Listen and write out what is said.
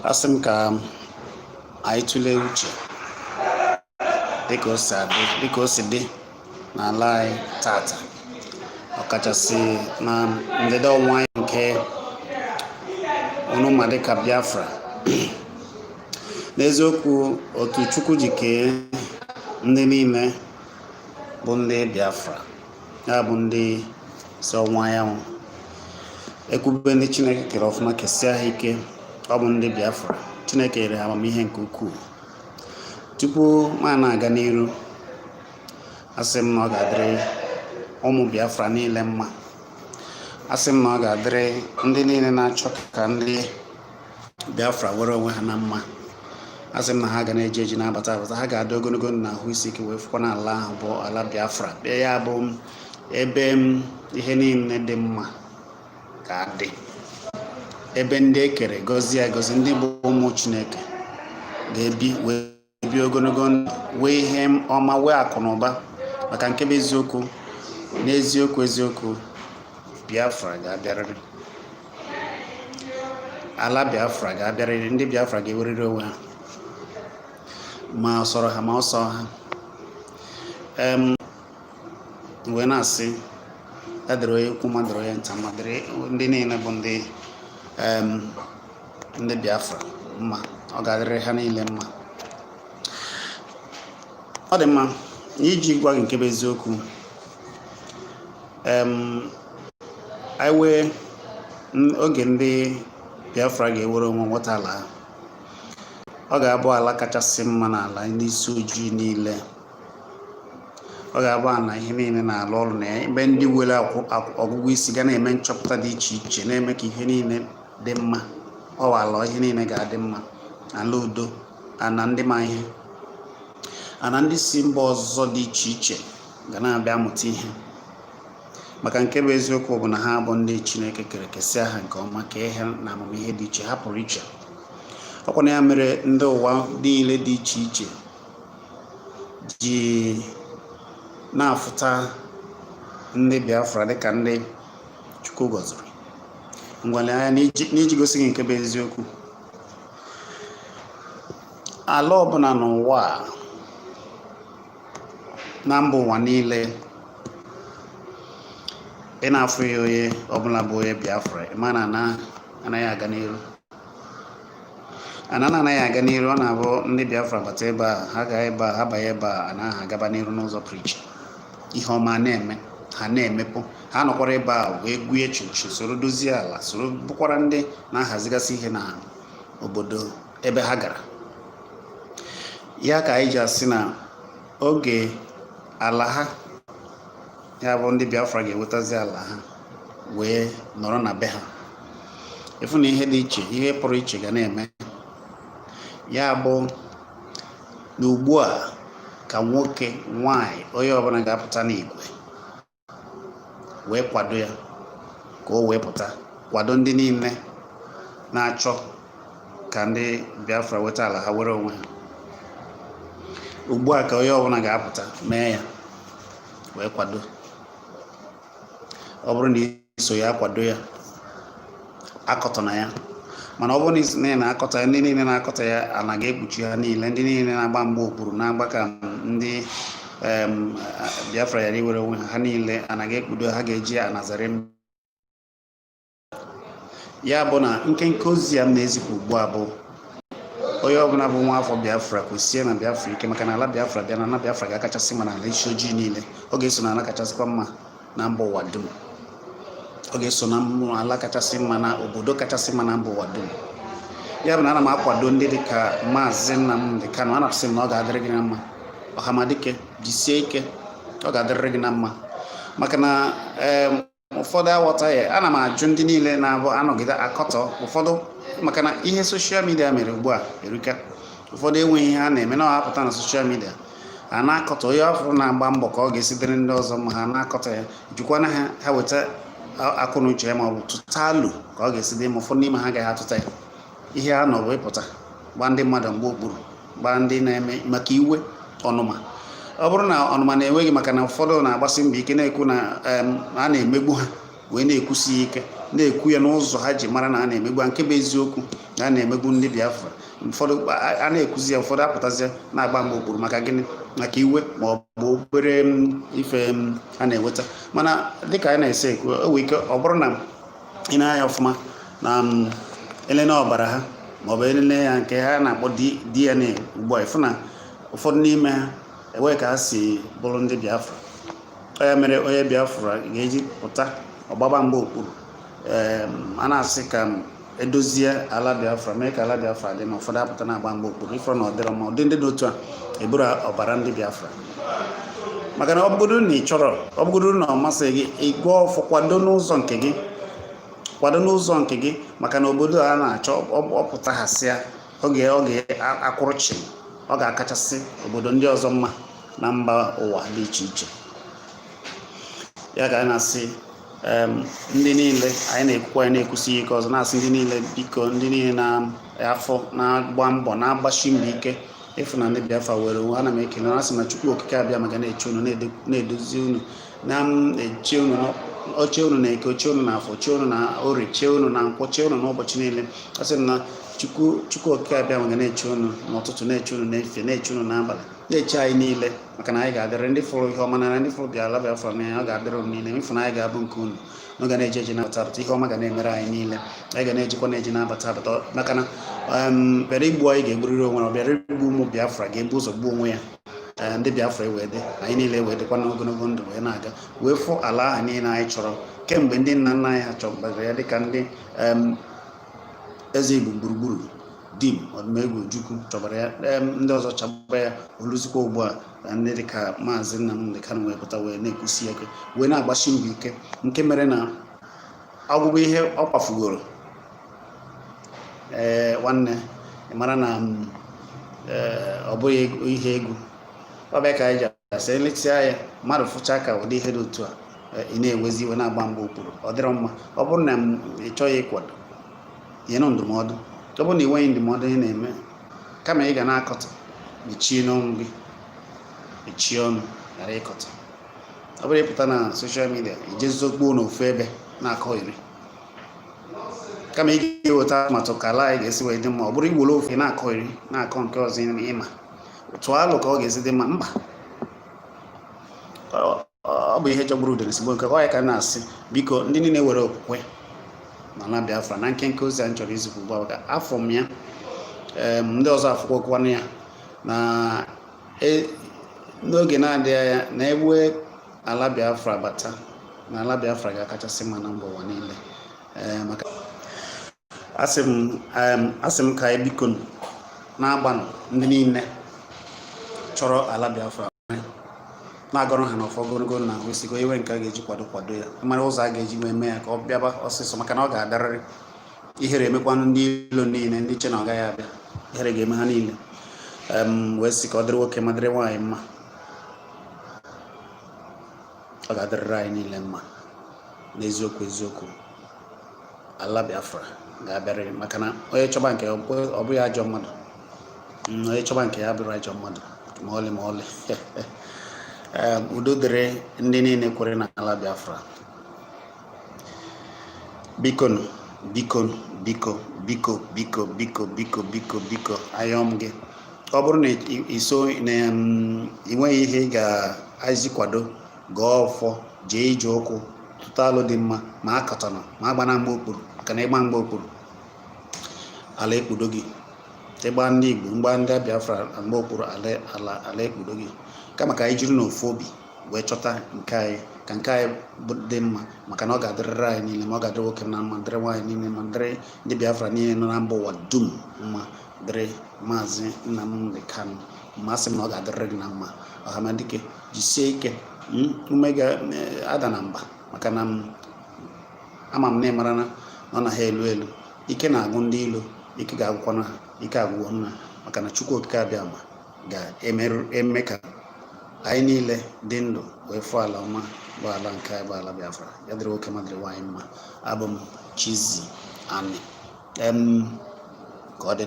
asị m ka anyị tụlee uche dịka o si dị n'ala anyị tata, ọkachasị na ndịda ọwụwa anyị nke ọnụma dịka Biafra. N'eziokwu, otu Chukwu ji kee ndị niile bụ ndị Biafra, ya bụ ndị si ọwụwa anyanwụ, ekwube ndị Chineke kere ọfụma, kesịa ha ike, ọ bụ ndị Biafra. Chineke nyere ha amamihe nke ukwuu. Tupu ma na-aga n'iru, asị m na ọ ga-adịrị ụmụ Biafra niile mma. Asị m na ọ ga-adịrị ndị niile na-achọ ka ndị Biafra were onwe ha na mma. Asị m na ha ga na-eji eji na-abata abata, ha ga-adị ogologo na ahụ isi ike wee fụkwa n'ala ahụ bụ ala Biafra. Bịa ya bụ ebe ihe niile dị mma ga-adị, ebe ndị ekere gọzie agọzi, ndị bụ ụmụ Chineke ga-ebi wee bi ogologo ndụ, wee ihe ọma, wee akụ na ụba. Maka nke bụ eziokwu, n'eziokwu Biafra ga-abịarịrị, ala Biafra ga-abịarịrị, ndị Biafra ga-ewerịrị onwe ha, ma ọ sọrọ ha ma ọ sọ ha. Wee na-asị ya dịrị onye ukwu ma dịrị onye nta, ma dịrị ndị niile bụ ndị Biafra mma. Ọ ga-adịrị ha niile mma. Ọ dị mma iji gwa gị nke bụ eziokwu. Anyị wee oge ndị Biafra ga-ewere onwe nweta ala ha, ọ ga-abụ ala kachasị mma n'ala ndị isi ojii niile. Ọ ga-abụ ala ihe niile na-alụ ọrụ na ya, ebe ndị were ọgwụgwụ isi ga na-eme nchọpụta dị iche iche, na-eme ka ihe niile dị mma. Ọ ala ihe niile ga-adị mma, ala udo, ana ndị ma ihe, ana ndị si mba ọzọ dị iche iche ga na-abịa amụta ihe. Maka nke bụ eziokwu bụ na ha bụ ndị Chineke kere, kesịa ha nke ọma, kee ha na amamihe dị iche, ha pụrụ iche. Ọkwa na ya mere ndị ụwa niile dị iche iche ji na-afụta ndị Biafra dịka ndị Chukwu gọziri. Ngwale anya n'iji gosi gị nke bụ eziokwu, ala ọbụla n'ụwa na mba ụwa niile, ị na-afụ ya onye ọbụla bụ onye Biafra, ịma na anaghị aga n'iru. Anaghị aga n'iru. Ọ na-abụ ndị Biafra bata ebe a, ha gaa ebe a, ha banye ebe a, anaghị agaba n'iru n'ụzọ preach. Ihe ọma na-eme, ha na-emepụ, ha nọkwara ebe a wee gwuo echiche, soro dozie ala, soro bụkwara ndị na-ahazigasị ihe na obodo ebe ha gara. Ya ka anyị ji asị na oge ala ha, ya bụ ndị Biafra ga-ewetazi ala ha wee nọrọ na be ha, efu na ihe dị iche, ihe pụrụ iche ga na-eme. Ya bụ na ugbu a ka nwoke, nwanyị, onye ọbụla ga-apụta n'igwe wee kwado ya, ka o wee pụta kwado ndị niile na-achọ ka ndị Biafra weta ala ha were onwe ha. Ugbu a ka onye ọbụla ga-apụta mee ya, wee kwado. Ọ bụrụ na iso ya kwado ya, akọtọ na ya. Mana ọ bụrụ na ị na-akọta ya, ndị niile na-akọta ya, ala ga-ekpuchi ha niile. Ndị niile na-agba mgbe okpuru, na-agba ka ndị Biafra yara iwere onwe ha niile, ana ga-ekpudo, ha ga-eji anazarị. Ya bụ na nkenke ozi ya m na-ezipụ ugbu a bụ onye ọbụla bụ nwa afọ Biafra kwesịrị na Biafra ike, maka na ala Biafra bịa na ala Biafra ga-akachasị mma n'ala isi ojii niile. Ọ ga-eso na ala kachasịkwa mma na mba ụwa dum. Ọ ga-eso na ala kachasị mma na obodo kachasị mma na mba ụwa dum. Ya bụ na ana m akwado ndị dịka Maazị Nnamdi Kanu. Ana m na ọ ga-adịrị gị na mma. Ọhamadike, jisie ike, ọ ga-adịrịrị gị na mma. Maka na ụfọdụ aghọta ya. Ana m ajụ ndị niile na-abụ anọgide akọtọ ụfọdụ, maka na ihe soshal midia mere ugbu a erika. Ụfọdụ enweghị ihe ha na-eme, na ọhapụta na soshal midia, a na-akọtọ onye afọ na-agba mbọ ka ọ ga-esitere ndị ọzọ ma ha na-akọtọ ya, jikwana ha weta akụ na uche ya, ma ọ bụ tụta alụ ka ọ ga-esi dị, ma ụfọdụ n'ime ha agaghị atụta ya. Ihe ha nọ bụ ịpụta gbaa ndị mmadụ mgbe okpuru, gbaa ndị na-eme maka iwe ọnụma. Ọ bụrụ na ọnụma na-enweghị, maka na ụfọdụ na-agbasi mbọ ike na-ekwu na a na-emegbu ha, wee na-ekwusi ike, na-ekwu ya n'ụzọ ha ji mara na a na-emegbu. Nke bụ eziokwu a na-emegbu ndị Biafra. Ụfọdụ a na-ekuzi ya, ụfọdụ apụtazi na-agba mgbe okpuru maka gịnị, maka iwe ma ọ bụ obere ife a na-enweta. Mana dịka anyị na-ese ekwu, o nwere ike ọ bụrụ na ị na-anya ọfụma na elele ọbara ha ma ọ bụ elele ya nke ha na-akpọ DNA ugbu a, ịfụ na ụfọdụ n'ime ha enweghị ka ha si bụrụ ndị Biafra. Ya mere onye Biafra ga-eji pụta ọgbaba mgbe okpuru, a na-asị ka edozie ala Biafra, mee ka ala Biafra dị, na ụfọdụ apụta na-agba mgbe okpuru ifọ na ọdịrọ ma ụdị ndị dị otu a eburu ọbara ndị Biafra. Maka na ọ bụrụ na ị chọrọ, ọ bụrụ na ọ masị gị, ịgụọ ọfọ kwado n'ụzọ nke gị, maka na obodo a na-achọ ọpụta hasịa oge akwụrụchi, ọ ga-akachasị obodo ndị ọzọ mma na mba ụwa dị iche iche. Ya ka anyị na-asị ndị niile, anyị na-ekwukwa, anyị na-ekwusi ike ọzọ na-asị ndị niile biko, ndị niile na-afọ na-agba mbọ na-agbashi mbọ ike ịfụ na ndị Biafra were onwe. Ana m ekele na asị na Chukwu okike abịa maka na-eche unu, na-edozi unu, na-eche unu oche unu na-eke, oche unu na afọ, oche unu na ori, chee unu na nkwọ, chee unu n'ụbọchị niile. Asị na Chukwu okike abịa maka na-eche unu n'ụtụtụ, na-eche unu n'efe, na-eche unu n'abalị, na-eche anyị niile, maka na anyị ga-adịrị ndị fụrụ ihe ọma na ndị fụrụ ala Biafra na ya, ọ ga-adịrị unu niile. Ịfụ na anyị ga-abụ nke unu, na ọ ga na-eji eji nabata abata, ihe ọma ga na-emere anyị niile, anyị ga na-ejikwa na-eji nabata abata. Maka na bịara igbu anyị ga-egburiri onwe, ọ bịara igbu ụmụ Biafra ga-ebu ụzọ gbuo onwe ya. Ndị Biafra wee dị, anyị niile wee dịkwa n'ogologo ndụ wee na-aga wee fụ ala ahụ niile anyị chọrọ kemgbe ndị nna nna anyị ha chọbara ya, dịka ndị eze Igbo gburugburu, Dim Odumegwu Ojukwu chọbara ya, ndị ọzọ chọbara ya, oluzikwa ugbu a ndị dịka Maazị Nnamdi Kanu wee pụta wee na-ekwusi ike wee na-agbashi mbọ ike, nke mere na ọgwụgwụ ihe ọ kwafugoro. Nwanne ị mara na ọ bụghị ihe egwu, ọ bịa ka anyị ji asị eletia ya mmadụ fụcha ka ụdị ihe dị otu a ị na-ewezi iwe na-agba mgbe okpuru, ọ dịrọ mma. Ọ bụrụ na ị chọghị ịkwado, nyenụ ndụmọdụ. Ọ bụrụ na ị nweghị ndụmọdụ ị na-eme, kama ị ga na-akọta, mechie n'ọnụ gị, mechie ọnụ, ghara ịkọta. Ọ bụrụ ịpụta na soshal midia ijezogbuo n'ofu ebe na-akọ iri, kama ị ga-eweta atụmatụ ka ala anyị ga-esi wee dị mma, ọ bụrụ igboro ofe na-akọ iri, na-akọ nke ọzọ ịma otu alụ ka ọ ga-esi dị mma. Mba, ọ bụ ihe jọgburu udere sigbo nke ọ ya ka na-asị biko ndị niile were okwukwe na Biafra na nkenke ozi anyị chọrọ izipụ ugbu a, ka afọ m ya, ndị ọzọ afụkwakwanụ ya na n'oge na-adịghị anya na egbe ala Biafra bata, na ala Biafra ga-akachasị mma na mba ụwa niile. Maka asị m ka anyị biko na-agbanụ ndị niile chọrọ ala Biafra, na-agọrọ ha n'ọfọ ogologo na wesigo iwe nke a ga-eji kwado ya, mara ụzọ a ga-eji mee ya ka ọ bịaba ọsịsọ, maka na ọ ga-adarịrị. Ihere emekwanụ ndị ilo niile, ndị che na ọ gaghị abịa, ihere ga-eme ha niile. Wee sị ka ọ dịrị nwoke ma dịrị nwaanyị mma, ọ ga-adịrịrị anyị niile mma. N'eziokwu ala Biafra ga-abịarịrị, maka na onye chọba nke ọ bụghị ajọ mmadụ, onye chọba nke ya bụrụ ajọ mmadụ ma ọlị ma ọlị. Udo dịrị ndị niile kwere na ala Biafra. Biko ayọm gị, ọ bụrụ na iso na ị nweghị ihe ị ga-azi kwado, gọọ ọfọ, jee ije ụkwụ, tụta alụ dị mma, ma akọtana ma agbana mgbe okpuru, maka na ịgba mgbe okpuru ala ekpudo gị. Ịgba ndị Igbo, mgba ndị Biafra mgbe okpuru ala ekpudo gị. Kama ka anyị jiri n'ofu obi wee chọta nke anyị, ka nke anyị dị mma, maka na ọ ga-adịrịrị anyị niile, ma ọ ga-adịrị nwoke na mma, dịrị nwaanyị niile, ma dịrị ndị Biafra niile nọ na mba ụwa dum mma, dịrị Maazị Nnamdi Kanu. Ma asị m na ọ ga-adịrịrị gị na mma. Ọhamadike, jisie ike, ume ga-ada na mba, maka na ama m na ịmara na ọ na ha elu, ike na-agwụ ndị ilo, ike ga-agwụkwana ha, ike agwụgwọ ha, maka na Chukwu okike abịa ma ga-eme ka anyị niile dị ndụ wee fụ ala ọma bụ ala nke anyị bụ ala Biafra. Ya dịrị nwoke ma dịrị nwaanyị mma. Abụ m Chizzy Ani, ka ọ dị.